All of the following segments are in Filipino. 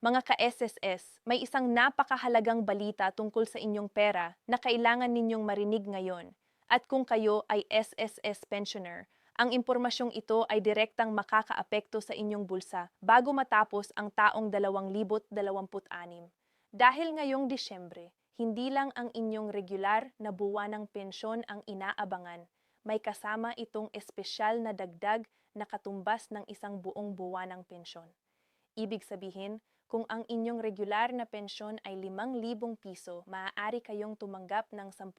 Mga ka-SSS, may isang napakahalagang balita tungkol sa inyong pera na kailangan ninyong marinig ngayon. At kung kayo ay SSS pensioner, ang impormasyong ito ay direktang makakaapekto sa inyong bulsa bago matapos ang taong 2026. Dahil ngayong Disyembre, hindi lang ang inyong regular na buwan ng pensyon ang inaabangan, may kasama itong espesyal na dagdag na katumbas ng isang buong buwan ng pensyon. Ibig sabihin, kung ang inyong regular na pensyon ay 5,000 piso, maaari kayong tumanggap ng 10,000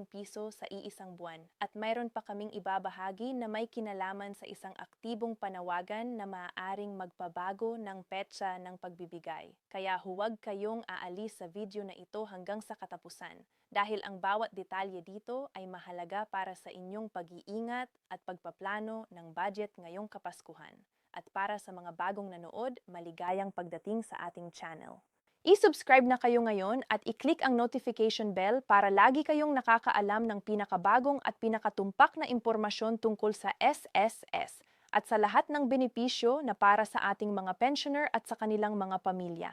piso sa iisang buwan. At mayroon pa kaming ibabahagi na may kinalaman sa isang aktibong panawagan na maaaring magpabago ng petsa ng pagbibigay. Kaya huwag kayong aalis sa video na ito hanggang sa katapusan. Dahil ang bawat detalye dito ay mahalaga para sa inyong pag-iingat at pagpaplano ng budget ngayong Kapaskuhan. At para sa mga bagong nanood, maligayang pagdating sa ating channel. I-subscribe na kayo ngayon at i-click ang notification bell para lagi kayong nakakaalam ng pinakabagong at pinakatumpak na impormasyon tungkol sa SSS at sa lahat ng benepisyo na para sa ating mga pensioner at sa kanilang mga pamilya.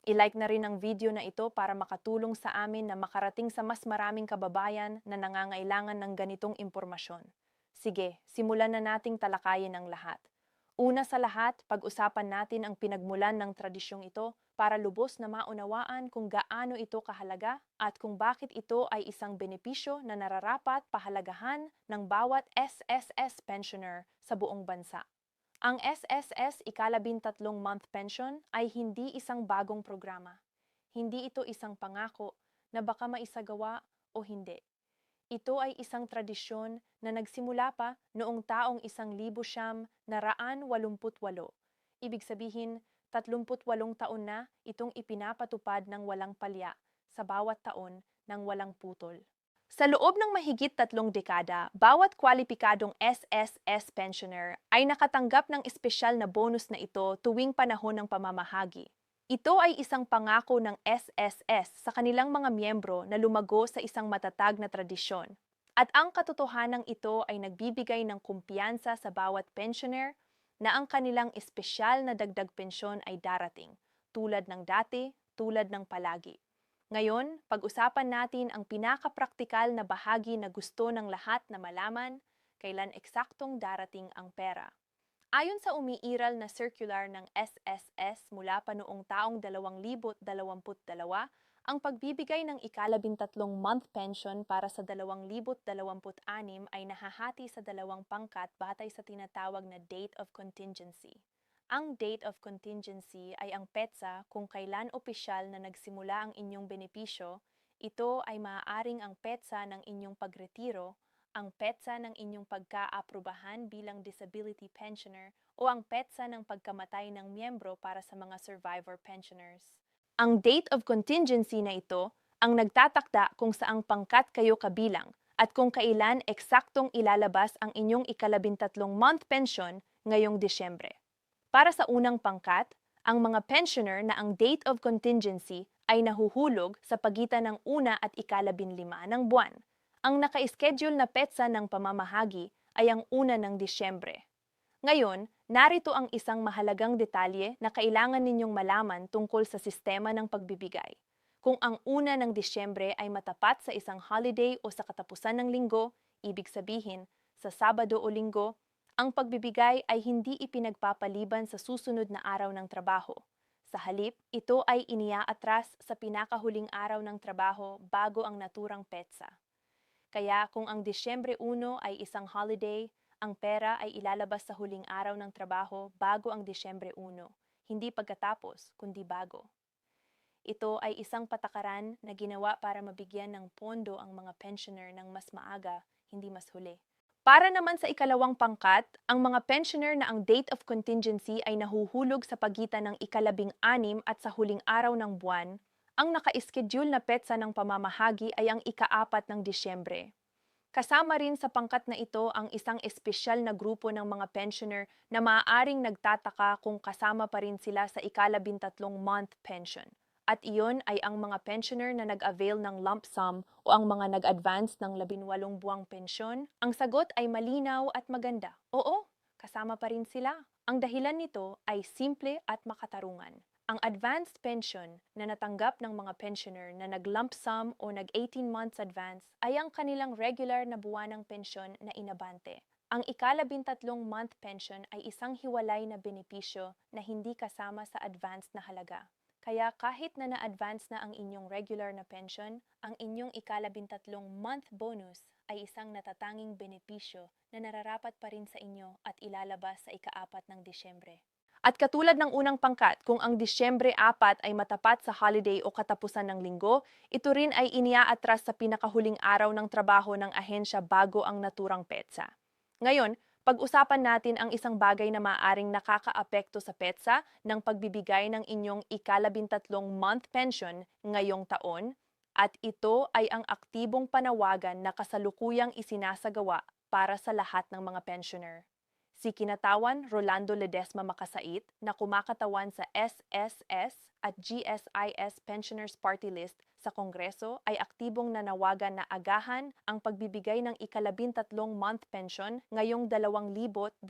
I-like na rin ang video na ito para makatulong sa amin na makarating sa mas maraming kababayan na nangangailangan ng ganitong impormasyon. Sige, simulan na nating talakayin ang lahat. Una sa lahat, pag-usapan natin ang pinagmulan ng tradisyong ito para lubos na maunawaan kung gaano ito kahalaga at kung bakit ito ay isang benepisyo na nararapat pahalagahan ng bawat SSS pensioner sa buong bansa. Ang SSS ikalabintatlong month pension ay hindi isang bagong programa. Hindi ito isang pangako na baka maisagawa o hindi. Ito ay isang tradisyon na nagsimula pa noong taong 1988. Ibig sabihin, 38 taon na itong ipinapatupad ng walang palya sa bawat taon ng walang putol. Sa loob ng mahigit 3 dekada, bawat kwalipikadong SSS pensioner ay nakatanggap ng espesyal na bonus na ito tuwing panahon ng pamamahagi. Ito ay isang pangako ng SSS sa kanilang mga miyembro na lumago sa isang matatag na tradisyon. At ang katotohanang ito ay nagbibigay ng kumpiyansa sa bawat pensioner na ang kanilang espesyal na dagdag pensyon ay darating, tulad ng dati, tulad ng palagi. Ngayon, pag-usapan natin ang pinakapraktikal na bahagi na gusto ng lahat na malaman, kailan eksaktong darating ang pera. Ayon sa umiiral na circular ng SSS mula pa noong taong 2022, ang pagbibigay ng ikalabintatlong month pension para sa 2026 ay nahahati sa dalawang pangkat batay sa tinatawag na date of contingency. Ang date of contingency ay ang petsa kung kailan opisyal na nagsimula ang inyong benepisyo. Ito ay maaaring ang petsa ng inyong pagretiro, ang petsa ng inyong pagka-aprubahan bilang disability pensioner o ang petsa ng pagkamatay ng miyembro para sa mga survivor pensioners. Ang date of contingency na ito ang nagtatakda kung saang pangkat kayo kabilang at kung kailan eksaktong ilalabas ang inyong ikalabintatlong month pension ngayong Disyembre. Para sa unang pangkat, ang mga pensioner na ang date of contingency ay nahuhulog sa pagitan ng 1 at 15 ng buwan. Ang naka-schedule na petsa ng pamamahagi ay ang 1 ng Disyembre. Ngayon, narito ang isang mahalagang detalye na kailangan ninyong malaman tungkol sa sistema ng pagbibigay. Kung ang 1 ng Disyembre ay matapat sa isang holiday o sa katapusan ng linggo, ibig sabihin, sa Sabado o Linggo, ang pagbibigay ay hindi ipinagpapaliban sa susunod na araw ng trabaho. Sa halip, ito ay iniaatras sa pinakahuling araw ng trabaho bago ang naturang petsa. Kaya kung ang Disyembre 1 ay isang holiday, ang pera ay ilalabas sa huling araw ng trabaho bago ang Disyembre 1, hindi pagkatapos, kundi bago. Ito ay isang patakaran na ginawa para mabigyan ng pondo ang mga pensioner ng mas maaga, hindi mas huli. Para naman sa ikalawang pangkat, ang mga pensioner na ang date of contingency ay nahuhulog sa pagitan ng ikalabing-anim at sa huling araw ng buwan, ang naka-schedule na petsa ng pamamahagi ay ang ika-4 ng Disyembre. Kasama rin sa pangkat na ito ang isang espesyal na grupo ng mga pensioner na maaaring nagtataka kung kasama pa rin sila sa ikalabintatlong month pension. At iyon ay ang mga pensioner na nag-avail ng lump sum o ang mga nag-advance ng 18 buwang pensyon. Ang sagot ay malinaw at maganda. Oo, kasama pa rin sila. Ang dahilan nito ay simple at makatarungan. Ang advanced pension na natanggap ng mga pensioner na nag-lump sum o nag-18 months advance ay ang kanilang regular na buwanang pensyon na inabante. Ang ika-13 month pension ay isang hiwalay na benepisyo na hindi kasama sa advance na halaga. Kaya kahit na na-advance na ang inyong regular na pension, ang inyong ika-13 month bonus ay isang natatanging benepisyo na nararapat pa rin sa inyo at ilalabas sa ika-4 ng Disyembre. At katulad ng unang pangkat, kung ang Disyembre 4 ay matapat sa holiday o katapusan ng linggo, ito rin ay iniaatras sa pinakahuling araw ng trabaho ng ahensya bago ang naturang petsa. Ngayon, pag-usapan natin ang isang bagay na maaaring nakakaapekto sa petsa ng pagbibigay ng inyong ika-13 month pension ngayong taon, at ito ay ang aktibong panawagan na kasalukuyang isinasagawa para sa lahat ng mga pensioner. Si Kinatawan Rolando Ledesma Makasait na kumakatawan sa SSS at GSIS Pensioners Party List sa Kongreso ay aktibong nanawagan na agahan ang pagbibigay ng ika-13 month pension ngayong 2026.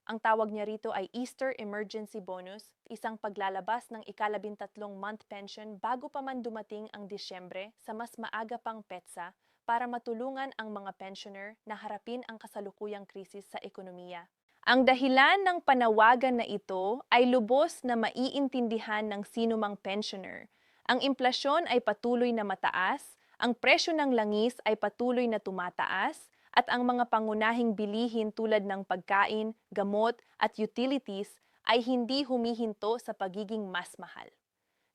Ang tawag niya rito ay Easter Emergency Bonus, isang paglalabas ng ika-13 month pension bago pa man dumating ang Disyembre sa mas maaga pang petsa para matulungan ang mga pensioner na harapin ang kasalukuyang krisis sa ekonomiya. Ang dahilan ng panawagan na ito ay lubos na maiintindihan ng sinumang pensioner. Ang inflasyon ay patuloy na mataas, ang presyo ng langis ay patuloy na tumataas, at ang mga pangunahing bilihin tulad ng pagkain, gamot at utilities ay hindi humihinto sa pagiging mas mahal.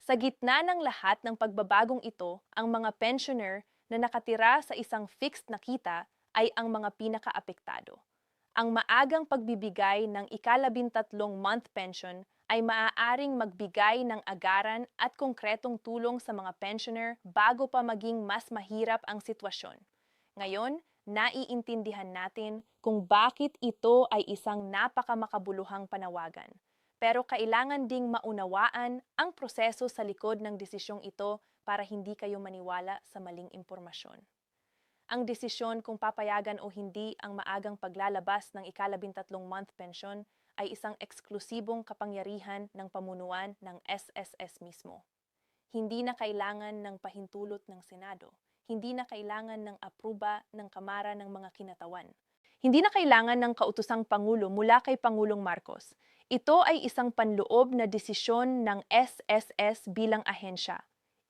Sa gitna ng lahat ng pagbabagong ito, ang mga pensioner na nakatira sa isang fixed na kita ay ang mga pinakaapektado. Ang maagang pagbibigay ng ika-13 month pension ay maaaring magbigay ng agaran at konkretong tulong sa mga pensioner bago pa maging mas mahirap ang sitwasyon. Ngayon, naiintindihan natin kung bakit ito ay isang napakamakabuluhang panawagan. Pero kailangan ding maunawaan ang proseso sa likod ng desisyong ito para hindi kayo maniwala sa maling impormasyon. Ang desisyon kung papayagan o hindi ang maagang paglalabas ng ika-13 month pension ay isang eksklusibong kapangyarihan ng pamunuan ng SSS mismo. Hindi na kailangan ng pahintulot ng Senado. Hindi na kailangan ng apruba ng Kamara ng mga Kinatawan. Hindi na kailangan ng kautusang Pangulo mula kay Pangulong Marcos. Ito ay isang panloob na desisyon ng SSS bilang ahensya.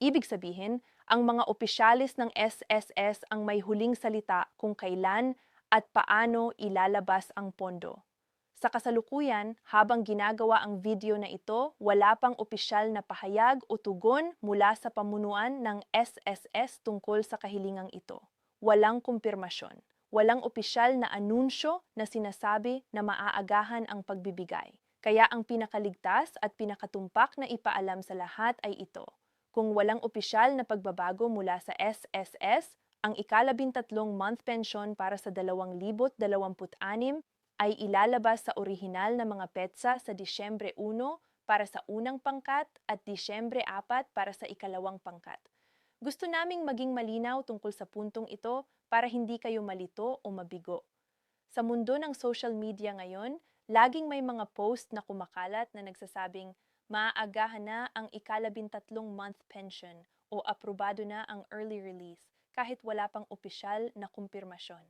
Ibig sabihin, ang mga opisyalis ng SSS ang may huling salita kung kailan at paano ilalabas ang pondo. Sa kasalukuyan, habang ginagawa ang video na ito, wala pang opisyal na pahayag o tugon mula sa pamunuan ng SSS tungkol sa kahilingang ito. Walang kumpirmasyon. Walang opisyal na anunsyo na sinasabi na maaagahan ang pagbibigay. Kaya ang pinakaligtas at pinakatumpak na ipaalam sa lahat ay ito. Kung walang opisyal na pagbabago mula sa SSS, ang ika-13 month pension para sa 2026 ay ilalabas sa orihinal na mga petsa sa Disyembre 1 para sa unang pangkat at Disyembre 4 para sa ikalawang pangkat. Gusto naming maging malinaw tungkol sa puntong ito para hindi kayo malito o mabigo. Sa mundo ng social media ngayon, laging may mga post na kumakalat na nagsasabing maaagahan na ang ika-13 month pension o aprobado na ang early release kahit wala pang opisyal na kumpirmasyon.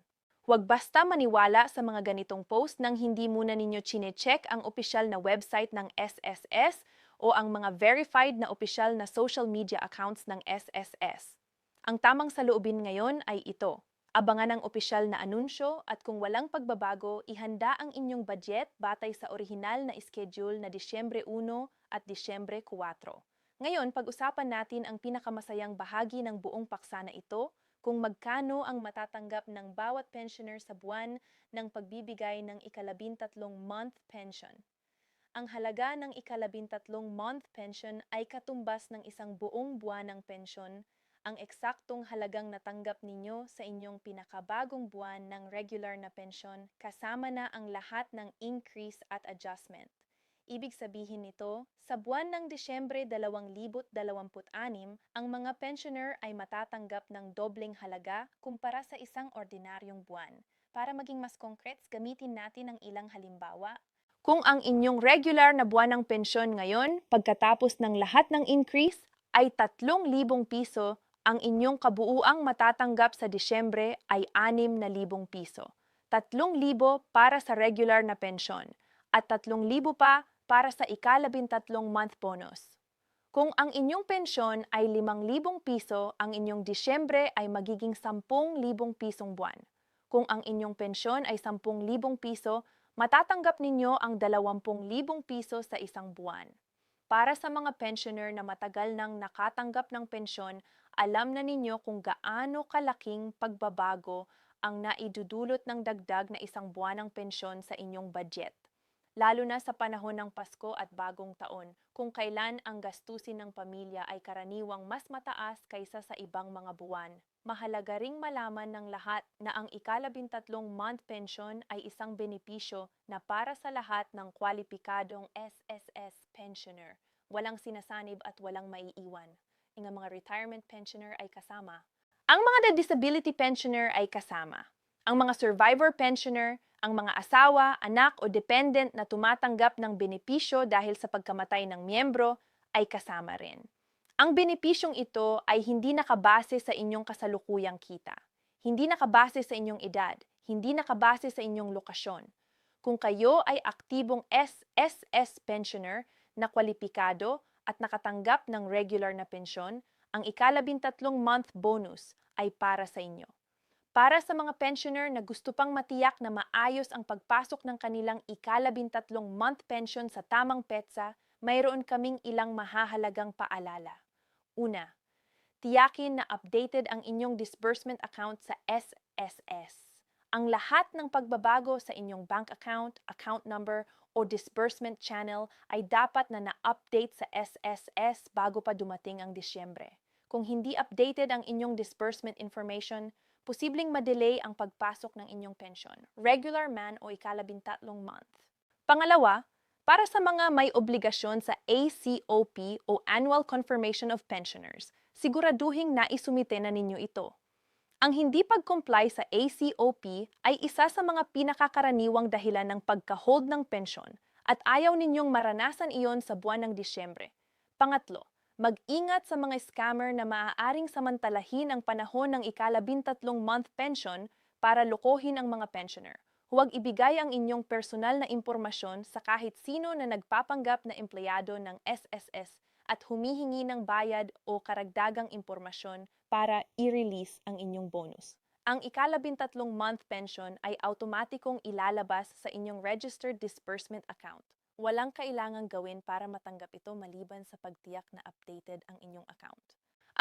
Huwag basta maniwala sa mga ganitong post nang hindi muna ninyo chine-check ang opisyal na website ng SSS o ang mga verified na opisyal na social media accounts ng SSS. Ang tamang saloobin ngayon ay ito. Abangan ang opisyal na anunsyo at kung walang pagbabago, ihanda ang inyong budget batay sa orihinal na schedule na Disyembre 1 at Disyembre 4. Ngayon, pag-usapan natin ang pinakamasayang bahagi ng buong paksa na ito, kung magkano ang matatanggap ng bawat pensioner sa buwan ng pagbibigay ng ika-13 month pension. Ang halaga ng ika-13 month pension ay katumbas ng isang buong buwan ng pensyon, ang eksaktong halagang natanggap ninyo sa inyong pinakabagong buwan ng regular na pensyon kasama na ang lahat ng increase at adjustment. Ibig sabihin nito, sa buwan ng Disyembre 2026, ang mga pensioner ay matatanggap ng dobleng halaga kumpara sa isang ordinaryong buwan. Para maging mas concrete, gamitin natin ang ilang halimbawa. Kung ang inyong regular na buwanang pensyon ngayon, pagkatapos ng lahat ng increase, ay 3,000 piso, ang inyong kabuuang matatanggap sa Disyembre ay 6,000 piso. 3,000 para sa regular na pensyon at 3,000 pa para sa ika-13 month bonus. Kung ang inyong pensyon ay 5,000 piso, ang inyong Disyembre ay magiging 10,000 pisong buwan. Kung ang inyong pensyon ay 10,000 piso, matatanggap ninyo ang 20,000 piso sa isang buwan. Para sa mga pensioner na matagal nang nakatanggap ng pensyon, alam na ninyo kung gaano kalaking pagbabago ang naidudulot ng dagdag na isang buwanang pensyon sa inyong budget. Lalo na sa panahon ng Pasko at Bagong Taon, kung kailan ang gastusin ng pamilya ay karaniwang mas mataas kaysa sa ibang mga buwan. Mahalaga ring malaman ng lahat na ang ika-13 month pension ay isang benepisyo na para sa lahat ng kwalipikadong SSS pensioner. Walang sinasanib at walang maiiwan. Ang mga retirement pensioner ay kasama. Ang mga disability pensioner ay kasama. Ang mga survivor pensioner, ang mga asawa, anak o dependent na tumatanggap ng benepisyo dahil sa pagkamatay ng miyembro ay kasama rin. Ang benepisyong ito ay hindi nakabase sa inyong kasalukuyang kita, hindi nakabase sa inyong edad, hindi nakabase sa inyong lokasyon. Kung kayo ay aktibong SSS pensioner na kwalipikado at nakatanggap ng regular na pensyon, ang ika-13 month bonus ay para sa inyo. Para sa mga pensioner na gusto pang matiyak na maayos ang pagpasok ng kanilang ika-13 month pension sa tamang petsa, mayroon kaming ilang mahahalagang paalala. Una, tiyakin na updated ang inyong disbursement account sa SSS. Ang lahat ng pagbabago sa inyong bank account, account number, o disbursement channel ay dapat na na-update sa SSS bago pa dumating ang Disyembre. Kung hindi updated ang inyong disbursement information, posibleng madelay ang pagpasok ng inyong pensyon, regular man o ika-13 month. Pangalawa, para sa mga may obligasyon sa ACOP o Annual Confirmation of Pensioners, siguraduhing naisumite na ninyo ito. Ang hindi pag-comply sa ACOP ay isa sa mga pinakakaraniwang dahilan ng pagka-hold ng pensyon at ayaw ninyong maranasan iyon sa buwan ng Disyembre. Pangatlo, mag-ingat sa mga scammer na maaaring samantalahin ang panahon ng ika-13 month pension para lokohin ang mga pensioner. Huwag ibigay ang inyong personal na impormasyon sa kahit sino na nagpapanggap na empleyado ng SSS at humihingi ng bayad o karagdagang impormasyon para i-release ang inyong bonus. Ang ika-13 month pension ay automatikong ilalabas sa inyong registered disbursement account. Walang kailangang gawin para matanggap ito maliban sa pagtiyak na updated ang inyong account.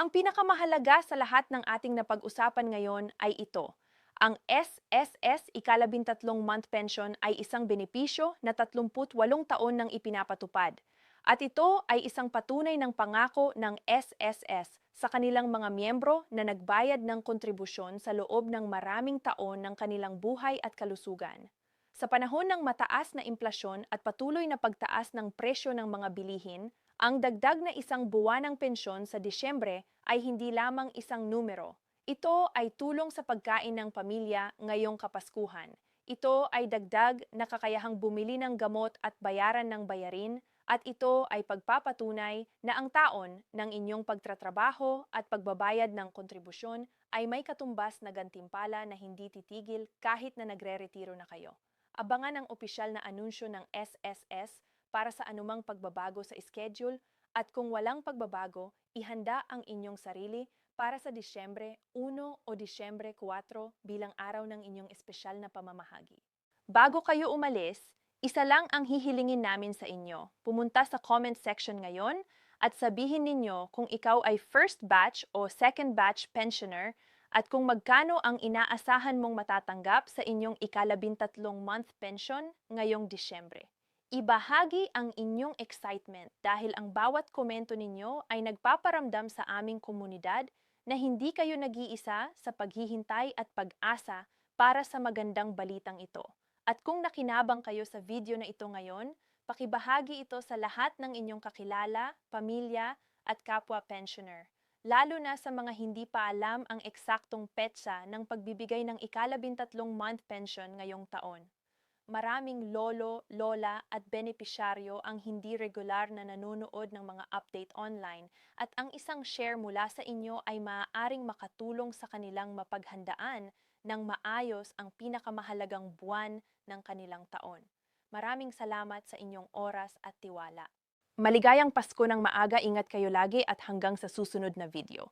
Ang pinakamahalaga sa lahat ng ating napag-usapan ngayon ay ito. Ang SSS ika-13 month pension ay isang benepisyo na 38 taon nang ipinapatupad. At ito ay isang patunay ng pangako ng SSS sa kanilang mga miyembro na nagbayad ng kontribusyon sa loob ng maraming taon ng kanilang buhay at kalusugan. Sa panahon ng mataas na implasyon at patuloy na pagtaas ng presyo ng mga bilihin, ang dagdag na isang buwanang pensyon sa Disyembre ay hindi lamang isang numero. Ito ay tulong sa pagkain ng pamilya ngayong Kapaskuhan. Ito ay dagdag na kakayahang bumili ng gamot at bayaran ng bayarin, at ito ay pagpapatunay na ang taon ng inyong pagtatrabaho at pagbabayad ng kontribusyon ay may katumbas na gantimpala na hindi titigil kahit na nagre-retiro na kayo. Abangan ang opisyal na anunsyo ng SSS para sa anumang pagbabago sa schedule, at kung walang pagbabago, ihanda ang inyong sarili para sa Disyembre 1 o Disyembre 4 bilang araw ng inyong espesyal na pamamahagi. Bago kayo umalis, isa lang ang hihilingin namin sa inyo. Pumunta sa comment section ngayon at sabihin ninyo kung ikaw ay first batch o second batch pensioner at kung magkano ang inaasahan mong matatanggap sa inyong ika-13 month pension ngayong Disyembre. Ibahagi ang inyong excitement dahil ang bawat komento ninyo ay nagpaparamdam sa aming komunidad na hindi kayo nag-iisa sa paghihintay at pag-asa para sa magandang balitang ito. At kung nakinabang kayo sa video na ito ngayon, pakibahagi ito sa lahat ng inyong kakilala, pamilya at kapwa pensioner. Lalo na sa mga hindi pa alam ang eksaktong petsa ng pagbibigay ng ika-13 month pension ngayong taon. maraming lolo, lola at benepisyaryo ang hindi regular na nanonood ng mga update online at ang isang share mula sa inyo ay maaaring makatulong sa kanilang mapaghandaan ng maayos ang pinakamahalagang buwan ng kanilang taon. Maraming salamat sa inyong oras at tiwala. Maligayang Pasko ng maaga, ingat kayo lagi at hanggang sa susunod na video.